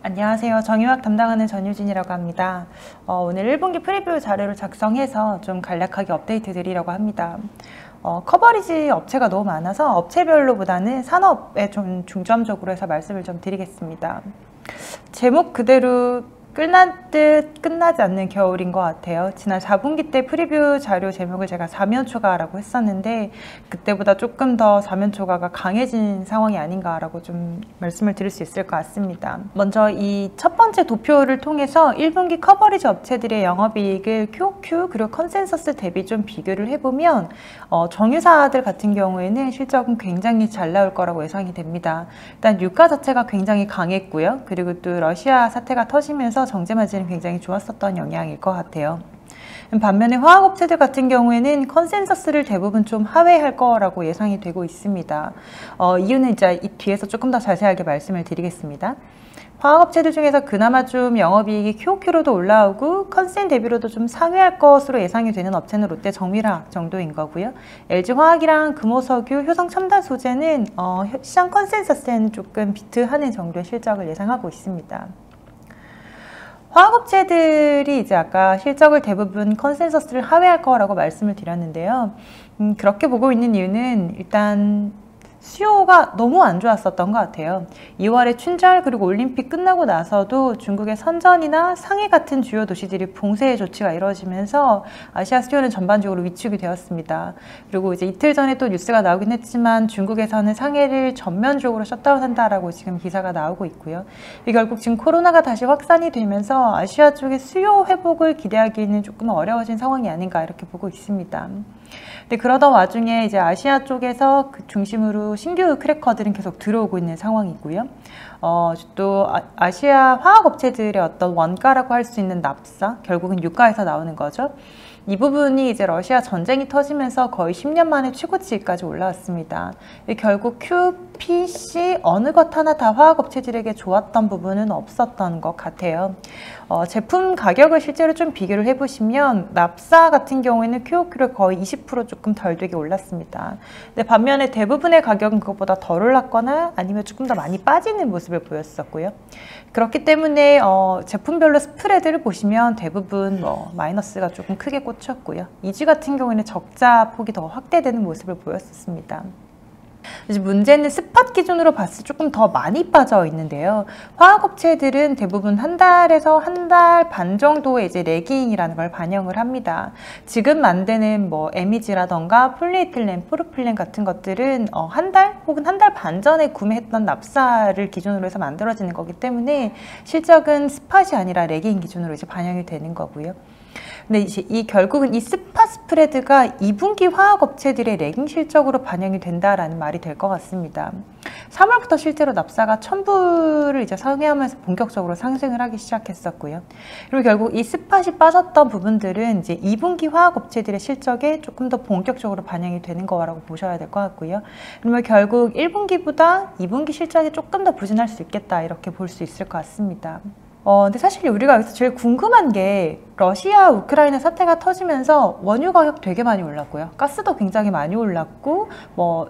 안녕하세요. 정유학 담당하는 전유진이라고 합니다. 오늘 1분기 프리뷰 자료를 작성해서 좀 간략하게 업데이트 드리려고 합니다. 커버리지 업체가 너무 많아서 업체별로보다는 산업에 좀 중점적으로 해서 말씀을 좀 드리겠습니다. 제목 그대로 끝난 듯 끝나지 않는 겨울인 것 같아요. 지난 4분기 때 프리뷰 자료 제목을 제가 사면초가라고 했었는데 그때보다 조금 더 사면초가가 강해진 상황이 아닌가라고 좀 말씀을 드릴 수 있을 것 같습니다. 먼저 이 첫 번째 도표를 통해서 1분기 커버리지 업체들의 영업이익을 QOQ 그리고 컨센서스 대비 좀 비교를 해보면 정유사들 같은 경우에는 실적은 굉장히 잘 나올 거라고 예상이 됩니다. 일단 유가 자체가 굉장히 강했고요. 그리고 또 러시아 사태가 터지면서 정제 마진이 굉장히 좋았었던 영향일 것 같아요. 반면에 화학업체들 같은 경우에는 컨센서스를 대부분 좀 하회할 거라고 예상이 되고 있습니다. 이유는 이제 이 뒤에서 조금 더 자세하게 말씀을 드리겠습니다. 화학업체들 중에서 그나마 좀 영업이익이 QOQ로도 올라오고 컨센 대비로도 좀 상회할 것으로 예상이 되는 업체는 롯데 정밀화학 정도인 거고요. LG화학이랑 금호석유, 효성첨단 소재는 시장 컨센서스에는 조금 비트하는 정도의 실적을 예상하고 있습니다. 화학업체들이 이제 아까 실적을 대부분 컨센서스를 하회할 거라고 말씀을 드렸는데요. 그렇게 보고 있는 이유는 일단 수요가 너무 안 좋았었던 것 같아요. 2월에 춘절 그리고 올림픽 끝나고 나서도 중국의 선전이나 상해 같은 주요 도시들이 봉쇄 조치가 이루어지면서 아시아 수요는 전반적으로 위축이 되었습니다. 그리고 이제 이틀 전에 또 뉴스가 나오긴 했지만 중국에서는 상해를 전면적으로 셧다운한다라고 지금 기사가 나오고 있고요. 결국 지금 코로나가 다시 확산이 되면서 아시아 쪽의 수요 회복을 기대하기는 조금 어려워진 상황이 아닌가 이렇게 보고 있습니다. 근데 그러던 와중에 이제 아시아 쪽에서 그 중심으로 신규 크래커들은 계속 들어오고 있는 상황이고요. 또 아시아 화학업체들의 어떤 원가라고 할 수 있는 납사, 결국은 유가에서 나오는 거죠. 이 부분이 이제 러시아 전쟁이 터지면서 거의 10년 만에 최고치까지 올라왔습니다. 결국 Q, P, C 어느 것 하나 다 화학업체들에게 좋았던 부분은 없었던 것 같아요. 제품 가격을 실제로 좀 비교를 해보시면 납사 같은 경우에는 QOQ를 거의 20% 조금 덜 되게 올랐습니다. 근데 반면에 대부분의 가격은 그것보다 덜 올랐거나 아니면 조금 더 많이 빠지는 모습을 보였었고요. 그렇기 때문에 제품별로 스프레드를 보시면 대부분 마이너스가 조금 크게 꽂혔고요. 이지 같은 경우에는 적자 폭이 더 확대되는 모습을 보였었습니다. 이제 문제는 스팟 기준으로 봤을 때 조금 더 많이 빠져 있는데요. 화학업체들은 대부분 한 달에서 한 달 반 정도의 이제 레깅이라는 걸 반영을 합니다. 지금 만드는 MEG라던가 폴리에틸렌, 포르필렌 같은 것들은 한 달 혹은 한 달 반 전에 구매했던 납사를 기준으로 해서 만들어지는 거기 때문에 실적은 스팟이 아니라 레깅 기준으로 이제 반영이 되는 거고요. 근데 이제 결국은 이 스팟 스프레드가 2분기 화학업체들의 레깅 실적으로 반영이 된다라는 말이 될 것 같습니다. 3월부터 실제로 납사가 1000불을 이제 상회하면서 본격적으로 상승을 하기 시작했었고요. 그리고 결국 이 스팟이 빠졌던 부분들은 이제 2분기 화학업체들의 실적에 조금 더 본격적으로 반영이 되는 거라고 보셔야 될 것 같고요. 그러면 결국 1분기보다 2분기 실적이 조금 더 부진할 수 있겠다 이렇게 볼 수 있을 것 같습니다. 근데 사실 우리가 여기서 제일 궁금한 게 러시아, 우크라이나 사태가 터지면서 원유 가격 되게 많이 올랐고요. 가스도 굉장히 많이 올랐고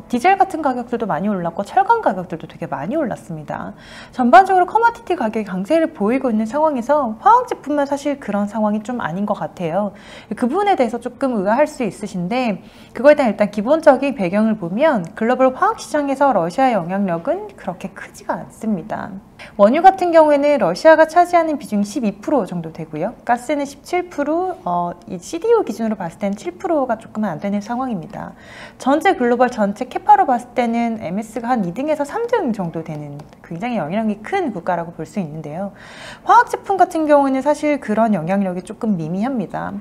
디젤 같은 가격들도 많이 올랐고 철강 가격들도 되게 많이 올랐습니다. 전반적으로 커머디티 가격이 강세를 보이고 있는 상황에서 화학 제품만 사실 그런 상황이 좀 아닌 것 같아요. 그 부분에 대해서 조금 의아할 수 있으신데 그거에 대한 일단 기본적인 배경을 보면 글로벌 화학 시장에서 러시아의 영향력은 그렇게 크지가 않습니다. 원유 같은 경우에는 러시아가 차지하는 비중이 12% 정도 되고요. 가스는 17%, 이 CDU 기준으로 봤을 때는 7%가 조금 안 되는 상황입니다. 전체 글로벌 전체 캐파로 봤을 때는 MS가 한 2등에서 3등 정도 되는 굉장히 영향력이 큰 국가라고 볼 수 있는데요. 화학 제품 같은 경우는 사실 그런 영향력이 조금 미미합니다.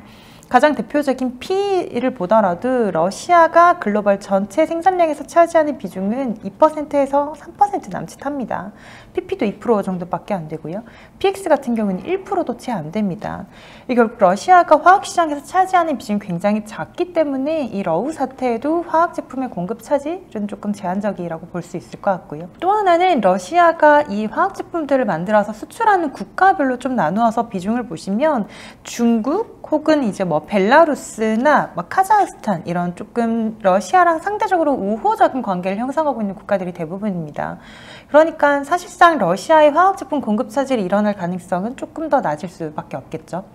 가장 대표적인 P를 보더라도 러시아가 글로벌 전체 생산량에서 차지하는 비중은 2%에서 3% 남짓합니다. PP도 2% 정도밖에 안 되고요. PX 같은 경우는 1%도 채 안 됩니다. 결국 러시아가 화학시장에서 차지하는 비중이 굉장히 작기 때문에 이 러우 사태에도 화학 제품의 공급 차질은 조금 제한적이라고 볼 수 있을 것 같고요. 또 하나는 러시아가 이 화학 제품들을 만들어서 수출하는 국가별로 좀 나누어서 비중을 보시면 중국 혹은 이제 벨라루스나 카자흐스탄 이런 조금 러시아랑 상대적으로 우호적인 관계를 형성하고 있는 국가들이 대부분입니다. 그러니까 사실상 러시아의 화학제품 공급 차질이 일어날 가능성은 조금 더 낮을 수밖에 없겠죠.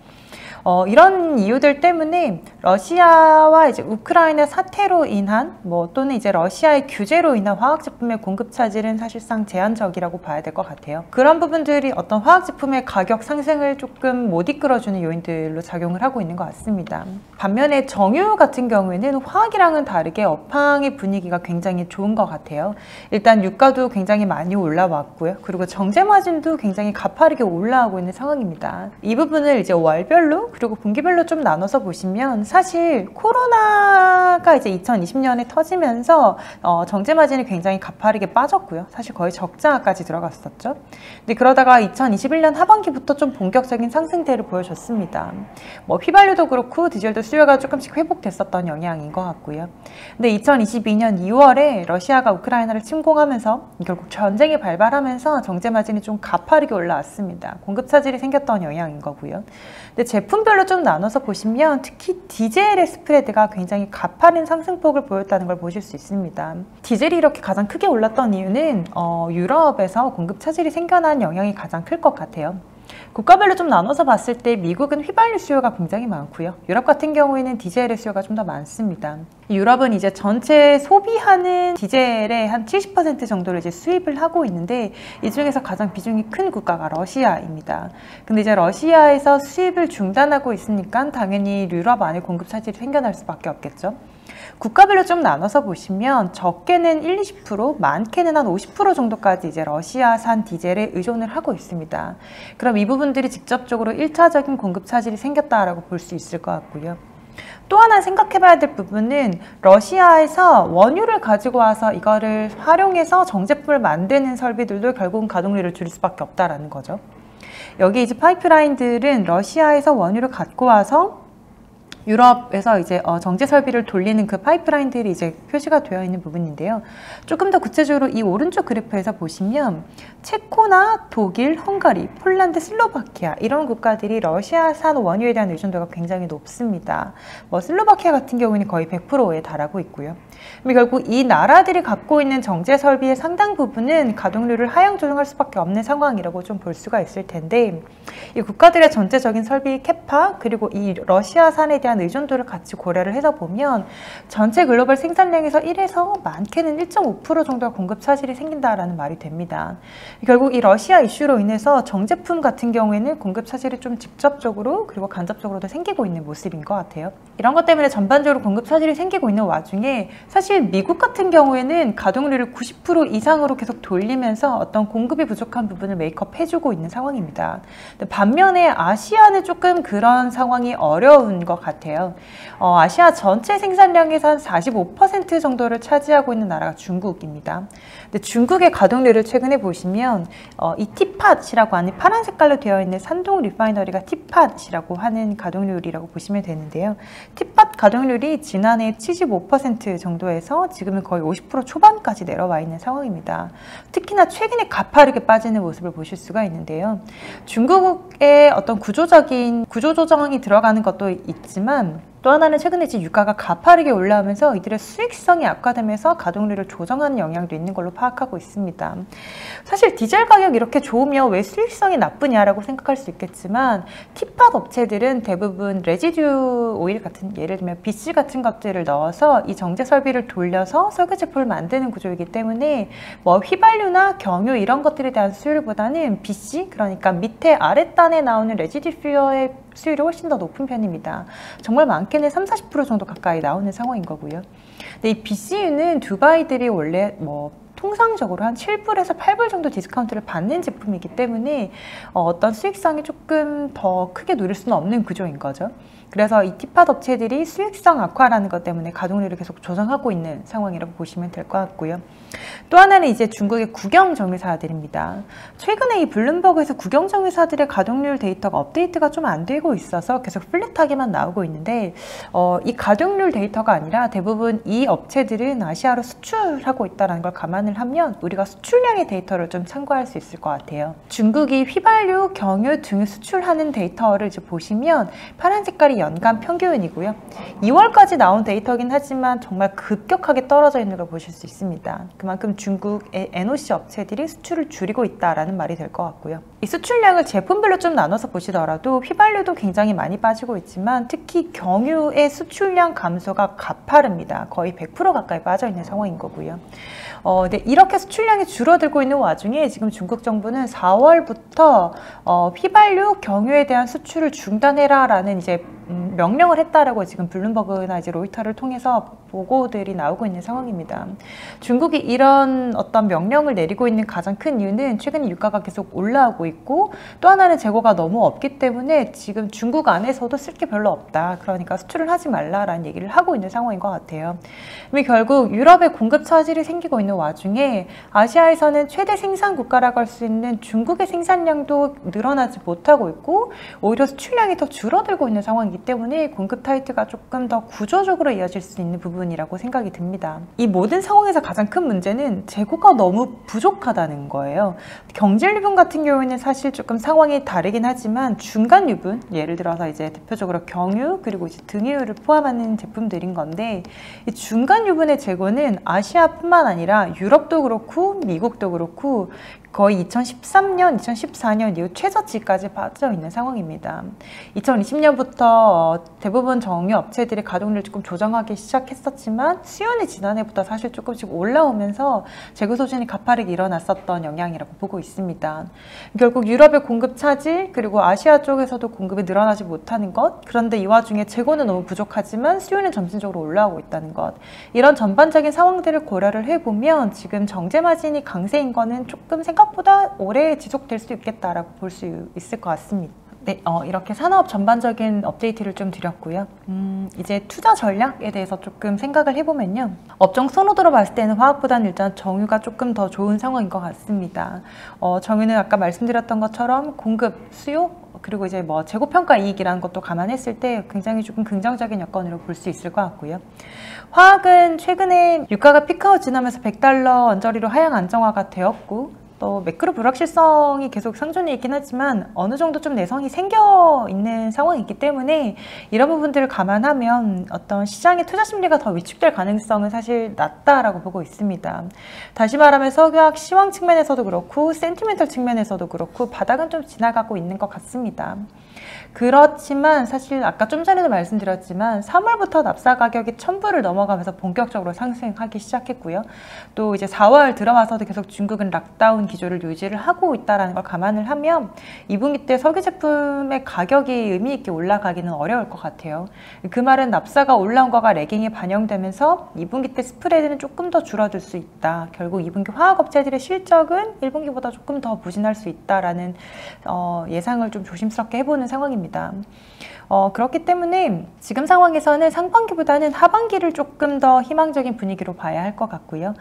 이런 이유들 때문에 러시아와 이제 우크라이나 사태로 인한 또는 이제 러시아의 규제로 인한 화학제품의 공급 차질은 사실상 제한적이라고 봐야 될 것 같아요. 그런 부분들이 어떤 화학제품의 가격 상승을 조금 못 이끌어주는 요인들로 작용을 하고 있는 것 같습니다. 반면에 정유 같은 경우에는 화학이랑은 다르게 업황의 분위기가 굉장히 좋은 것 같아요. 일단 유가도 굉장히 많이 올라왔고요. 그리고 정제 마진도 굉장히 가파르게 올라가고 있는 상황입니다. 이 부분을 이제 월별로 그리고 분기별로 좀 나눠서 보시면 사실 코로나가 이제 2020년에 터지면서 정제 마진이 굉장히 가파르게 빠졌고요. 사실 거의 적자까지 들어갔었죠. 근데 그러다가 2021년 하반기부터 좀 본격적인 상승세를 보여줬습니다. 휘발유도 그렇고 디젤도 수요가 조금씩 회복됐었던 영향인 것 같고요. 근데 2022년 2월에 러시아가 우크라이나를 침공하면서 결국 전쟁이 발발하면서 정제 마진이 좀 가파르게 올라왔습니다. 공급 차질이 생겼던 영향인 거고요. 근데 제품별로 좀 나눠서 보시면 특히 디젤의 스프레드가 굉장히 가파른 상승폭을 보였다는 걸 보실 수 있습니다. 디젤이 이렇게 가장 크게 올랐던 이유는 유럽에서 공급 차질이 생겨난 영향이 가장 클 것 같아요. 국가별로 좀 나눠서 봤을 때 미국은 휘발유 수요가 굉장히 많고요. 유럽 같은 경우에는 디젤의 수요가 좀 더 많습니다. 유럽은 이제 전체 소비하는 디젤의 한 70% 정도를 이제 수입을 하고 있는데 이 중에서 가장 비중이 큰 국가가 러시아입니다. 근데 이제 러시아에서 수입을 중단하고 있으니까 당연히 유럽 안에 공급 차질이 생겨날 수밖에 없겠죠. 국가별로 좀 나눠서 보시면 적게는 1-20%, 많게는 한 50% 정도까지 이제 러시아산 디젤에 의존을 하고 있습니다. 그럼 이 부분들이 직접적으로 1차적인 공급 차질이 생겼다라고 볼 수 있을 것 같고요. 또 하나 생각해 봐야 될 부분은 러시아에서 원유를 가지고 와서 이거를 활용해서 정제품을 만드는 설비들도 결국은 가동률을 줄일 수밖에 없다라는 거죠. 여기 이제 파이프라인들은 러시아에서 원유를 갖고 와서 유럽에서 이제 정제 설비를 돌리는 그 파이프라인들이 이제 표시가 되어 있는 부분인데요. 조금 더 구체적으로 이 오른쪽 그래프에서 보시면 체코나 독일, 헝가리, 폴란드, 슬로바키아 이런 국가들이 러시아산 원유에 대한 의존도가 굉장히 높습니다. 슬로바키아 같은 경우는 거의 100%에 달하고 있고요. 결국 이 나라들이 갖고 있는 정제 설비의 상당 부분은 가동률을 하향 조정할 수밖에 없는 상황이라고 좀 볼 수가 있을 텐데 이 국가들의 전체적인 설비 캐파 그리고 이 러시아산에 대한 의존도를 같이 고려를 해서 보면 전체 글로벌 생산량에서 1에서 많게는 1.5% 정도가 공급 차질이 생긴다라는 말이 됩니다. 결국 이 러시아 이슈로 인해서 정제품 같은 경우에는 공급 차질이 좀 직접적으로 그리고 간접적으로도 생기고 있는 모습인 것 같아요. 이런 것 때문에 전반적으로 공급 차질이 생기고 있는 와중에 사실 미국 같은 경우에는 가동률을 90% 이상으로 계속 돌리면서 어떤 공급이 부족한 부분을 메이크업 해주고 있는 상황입니다. 반면에 아시아는 조금 그런 상황이 어려운 것 같아요. 아시아 전체 생산량에서 한 45% 정도를 차지하고 있는 나라가 중국입니다. 근데 중국의 가동률을 최근에 보시면 이 티팟이라고 하는 파란 색깔로 되어 있는 산동 리파이너리가 티팟이라고 하는 가동률이라고 보시면 되는데요. 티팟 가동률이 지난해 75% 정도에서 지금은 거의 50% 초반까지 내려와 있는 상황입니다. 특히나 최근에 가파르게 빠지는 모습을 보실 수가 있는데요. 중국의 어떤 구조조정이 들어가는 것도 있지만 또 하나는 최근에 이제 유가가 가파르게 올라오면서 이들의 수익성이 악화되면서 가동률을 조정하는 영향도 있는 걸로 파악하고 있습니다. 사실 디젤 가격이 이렇게 좋으면 왜 수익성이 나쁘냐라고 생각할 수 있겠지만 티팟 업체들은 대부분 레지듀 오일 같은 예를 들면 BC 같은 것들을 넣어서 이 정제 설비를 돌려서 석유 제품을 만드는 구조이기 때문에 휘발유나 경유 이런 것들에 대한 수율보다는 BC 그러니까 밑에 아랫단에 나오는 레지듀 퓨어의 수율이 훨씬 더 높은 편입니다. 정말 많게는 30-40% 정도 가까이 나오는 상황인 거고요. 근데 이 BCU는 두바이들이 원래 통상적으로 한 7불에서 8불 정도 디스카운트를 받는 제품이기 때문에 어떤 수익성이 조금 더 크게 누릴 수는 없는 구조인 거죠. 그래서 이 티팟 업체들이 수익성 악화라는 것 때문에 가동률을 계속 조정하고 있는 상황이라고 보시면 될 것 같고요. 또 하나는 이제 중국의 국영정유사들입니다. 최근에 이 블룸버그에서 국영정유사들의 가동률 데이터가 업데이트가 좀 안 되고 있어서 계속 플랫하게만 나오고 있는데 이 가동률 데이터가 아니라 대부분 이 업체들은 아시아로 수출하고 있다는 걸 감안을 하면 우리가 수출량의 데이터를 좀 참고할 수 있을 것 같아요. 중국이 휘발유, 경유 등을 수출하는 데이터를 이제 보시면 파란 색깔이 10월의 연간 평균이고요. 2월까지 나온 데이터긴 하지만 정말 급격하게 떨어져 있는 걸 보실 수 있습니다. 그만큼 중국의 NOC 업체들이 수출을 줄이고 있다라는 말이 될 것 같고요. 이 수출량을 제품별로 좀 나눠서 보시더라도 휘발유도 굉장히 많이 빠지고 있지만 특히 경유의 수출량 감소가 가파릅니다. 거의 100% 가까이 빠져 있는 상황인 거고요. 네, 이렇게 수출량이 줄어들고 있는 와중에 지금 중국 정부는 4월부터 휘발유, 경유에 대한 수출을 중단해라 라는 이제 명령을 했다라고 지금 블룸버그나 이제 로이터를 통해서 보고들이 나오고 있는 상황입니다. 중국이 이런 어떤 명령을 내리고 있는 가장 큰 이유는 최근에 유가가 계속 올라오고 있고 또 하나는 재고가 너무 없기 때문에 지금 중국 안에서도 쓸 게 별로 없다. 그러니까 수출을 하지 말라라는 얘기를 하고 있는 상황인 것 같아요. 결국 유럽의 공급 차질이 생기고 있는 와중에 아시아에서는 최대 생산 국가라고 할 수 있는 중국의 생산량도 늘어나지 못하고 있고 오히려 수출량이 더 줄어들고 있는 상황이기 때문에 공급 타이트가 조금 더 구조적으로 이어질 수 있는 부분이라고 생각이 듭니다. 이 모든 상황에서 가장 큰 문제는 재고가 너무 부족하다는 거예요. 경질 유분 같은 경우에는 사실 조금 상황이 다르긴 하지만 중간 유분, 예를 들어서 이제 대표적으로 경유 그리고 이제 등유를 포함하는 제품들인 건데 이 중간 유분의 재고는 아시아뿐만 아니라 유럽도 그렇고 미국도 그렇고 거의 2013년, 2014년 이후 최저치까지 빠져 있는 상황입니다. 2020년부터 대부분 정유 업체들이 가동률을 조금 조정하기 시작했었지만 수요는 지난해부터 사실 조금씩 올라오면서 재고 소진이 가파르게 일어났었던 영향이라고 보고 있습니다. 결국 유럽의 공급 차질 그리고 아시아 쪽에서도 공급이 늘어나지 못하는 것, 그런데 이 와중에 재고는 너무 부족하지만 수요는 점진적으로 올라오고 있다는 것, 이런 전반적인 상황들을 고려를 해보면 지금 정제 마진이 강세인 거는 조금 생각보다 오래 지속될 수 있겠다라고 볼 수 있을 것 같습니다. 네, 이렇게 산업 전반적인 업데이트를 좀 드렸고요. 이제 투자 전략에 대해서 조금 생각을 해보면요. 업종 선호도로 봤을 때는 화학보다는 일단 정유가 조금 더 좋은 상황인 것 같습니다. 정유는 아까 말씀드렸던 것처럼 공급, 수요, 그리고 이제 뭐 재고평가 이익이라는 것도 감안했을 때 굉장히 조금 긍정적인 여건으로 볼 수 있을 것 같고요. 화학은 최근에 유가가 피크아웃 지나면서 $100 언저리로 하향 안정화가 되었고 또 매크로 불확실성이 계속 상존해 있긴 하지만 어느 정도 좀 내성이 생겨 있는 상황이기 때문에 이런 부분들을 감안하면 어떤 시장의 투자 심리가 더 위축될 가능성은 사실 낮다라고 보고 있습니다. 다시 말하면 석유화학 시황 측면에서도 그렇고 센티멘털 측면에서도 그렇고 바닥은 좀 지나가고 있는 것 같습니다. 그렇지만 사실 아까 좀 전에도 말씀드렸지만 3월부터 납사 가격이 1000불을 넘어가면서 본격적으로 상승하기 시작했고요. 또 이제 4월 들어와서도 계속 중국은 락다운 기조를 유지를 하고 있다는 걸 감안을 하면 2분기 때 석유 제품의 가격이 의미 있게 올라가기는 어려울 것 같아요. 그 말은 납사가 올라온 거가 레깅에 반영되면서 2분기 때 스프레드는 조금 더 줄어들 수 있다. 결국 2분기 화학업체들의 실적은 1분기보다 조금 더 부진할 수 있다라는 예상을 좀 조심스럽게 해보는 상황입니다. 그렇기 때문에 지금 상황에서는 상반기보다는 하반기를 조금 더 희망적인 분위기로 봐야 할 것 같고요.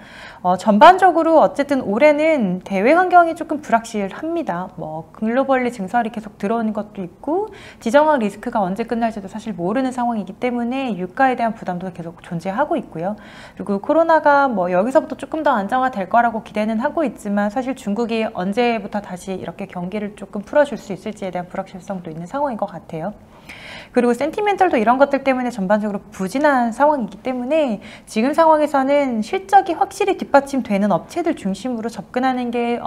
전반적으로 어쨌든 올해는 대외 환경이 조금 불확실합니다. 뭐 글로벌리 증설이 계속 들어오는 것도 있고 지정학 리스크가 언제 끝날지도 사실 모르는 상황이기 때문에 유가에 대한 부담도 계속 존재하고 있고요. 그리고 코로나가 뭐 여기서부터 조금 더 안정화될 거라고 기대는 하고 있지만 사실 중국이 언제부터 다시 이렇게 경기를 조금 풀어줄 수 있을지에 대한 불확실성도 있는 상황인 것 같아요. 그리고 센티멘털도 이런 것들 때문에 전반적으로 부진한 상황이기 때문에 지금 상황에서는 실적이 확실히 뒷받침되는 업체들 중심으로 접근하는 게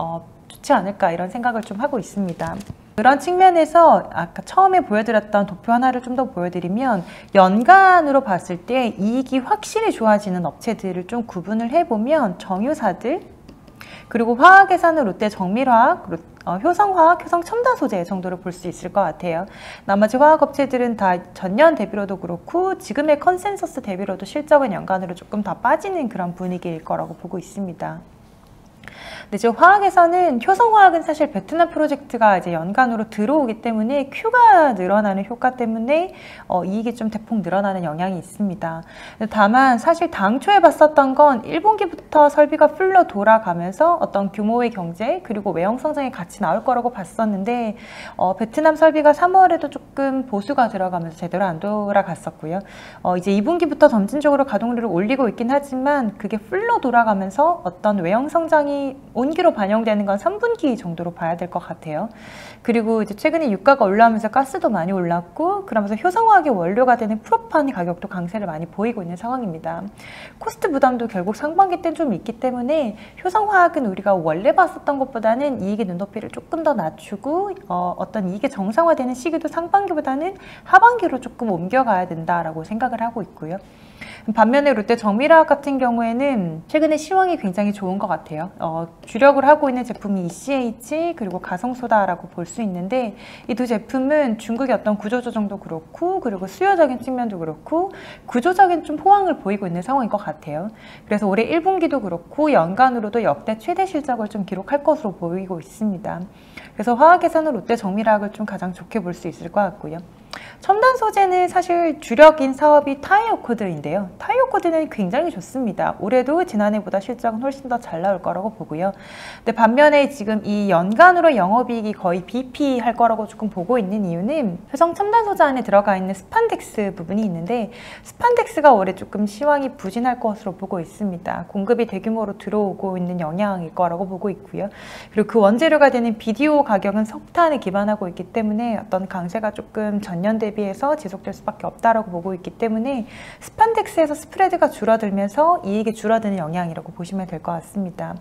좋지 않을까 이런 생각을 좀 하고 있습니다. 그런 측면에서 아까 처음에 보여드렸던 도표 하나를 좀 더 보여드리면 연간으로 봤을 때 이익이 확실히 좋아지는 업체들을 좀 구분을 해보면 정유사들 그리고 화학에서는 롯데 정밀화학, 효성화학, 효성첨단소재 정도로 볼 수 있을 것 같아요. 나머지 화학업체들은 다 전년 대비로도 그렇고 지금의 컨센서스 대비로도 실적은 연간으로 조금 더 빠지는 그런 분위기일 거라고 보고 있습니다. 근데 지금 화학에서는 효성화학은 사실 베트남 프로젝트가 이제 연간으로 들어오기 때문에 Q가 늘어나는 효과 때문에 이익이 좀 대폭 늘어나는 영향이 있습니다. 다만 사실 당초에 봤었던 건 1분기부터 설비가 풀로 돌아가면서 어떤 규모의 경제 그리고 외형 성장이 같이 나올 거라고 봤었는데 베트남 설비가 3월에도 조금 보수가 들어가면서 제대로 안 돌아갔었고요. 이제 2분기부터 점진적으로 가동률을 올리고 있긴 하지만 그게 풀로 돌아가면서 어떤 외형 성장이 상황이 온기로 반영되는 건 3분기 정도로 봐야 될 것 같아요. 그리고 이제 최근에 유가가 올라오면서 가스도 많이 올랐고, 그러면서 효성화학의 원료가 되는 프로판 가격도 강세를 많이 보이고 있는 상황입니다. 코스트 부담도 결국 상반기 때는 좀 있기 때문에 효성화학은 우리가 원래 봤었던 것보다는 이익의 눈높이를 조금 더 낮추고 어떤 이익의 정상화되는 시기도 상반기보다는 하반기로 조금 옮겨가야 된다라고 생각을 하고 있고요. 반면에 롯데 정밀화학 같은 경우에는 최근에 시황이 굉장히 좋은 것 같아요. 주력을 하고 있는 제품이 ECH 그리고 가성소다라고 볼 수 있는데, 이 두 제품은 중국의 어떤 구조조정도 그렇고, 그리고 수요적인 측면도 그렇고 구조적인 좀 호황을 보이고 있는 상황인 것 같아요. 그래서 올해 1분기도 그렇고 연간으로도 역대 최대 실적을 좀 기록할 것으로 보이고 있습니다. 그래서 화학에서는 롯데 정밀화학을 좀 가장 좋게 볼 수 있을 것 같고요. 첨단 소재는 사실 주력인 사업이 타이어 코드인데요. 타이어 코드는 굉장히 좋습니다. 올해도 지난해보다 실적은 훨씬 더 잘 나올 거라고 보고요. 근데 반면에 지금 이 연간으로 영업이익이 거의 BP 할 거라고 조금 보고 있는 이유는 효성 첨단 소재 안에 들어가 있는 스판덱스 부분이 있는데, 스판덱스가 올해 조금 시황이 부진할 것으로 보고 있습니다. 공급이 대규모로 들어오고 있는 영향일 거라고 보고 있고요. 그리고 그 원재료가 되는 BDO 가격은 석탄에 기반하고 있기 때문에 어떤 강세가 조금 전년 대비해서 지속될 수밖에 없다라고 보고 있기 때문에 스판덱스에서 스프레드가 줄어들면서 이익이 줄어드는 영향이라고 보시면 될 것 같습니다.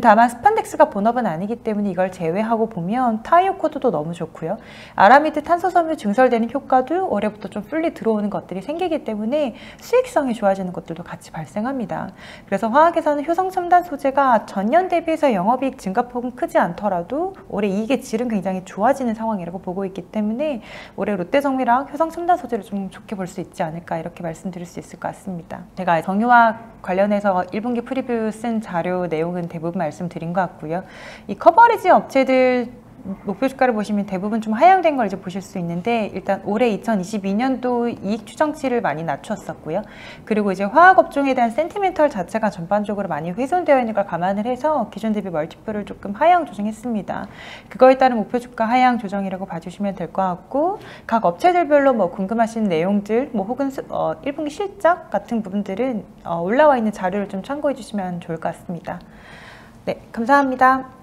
다만 스판덱스가 본업은 아니기 때문에 이걸 제외하고 보면 타이어 코드도 너무 좋고요. 아라미드 탄소섬유 증설되는 효과도 올해부터 좀 풀리 들어오는 것들이 생기기 때문에 수익성이 좋아지는 것들도 같이 발생합니다. 그래서 화학에서는 효성 첨단 소재가 전년 대비해서 영업이익 증가폭은 크지 않더라도 올해 이익의 질은 굉장히 좋아지는 상황이라고 보고 있기 때문에 올해 롯데 정밀화학 효성 첨단 소재를 좀 좋게 볼 수 있지 않을까, 이렇게 말씀드릴 수 있을 것 같습니다. 제가 정유화학 관련해서 1분기 프리뷰 쓴 자료 내용은 대부분 말씀드린 것 같고요. 이 커버리지 업체들 목표 주가를 보시면 대부분 좀 하향된 걸 이제 보실 수 있는데, 일단 올해 2022년도 이익 추정치를 많이 낮췄었고요. 그리고 이제 화학 업종에 대한 센티멘털 자체가 전반적으로 많이 훼손되어 있는 걸 감안을 해서 기존 대비 멀티플을 조금 하향 조정했습니다. 그거에 따른 목표 주가 하향 조정이라고 봐주시면 될 것 같고, 각 업체들별로 뭐 궁금하신 내용들, 뭐 혹은 1분기 실적 같은 부분들은 올라와 있는 자료를 좀 참고해 주시면 좋을 것 같습니다. 네, 감사합니다.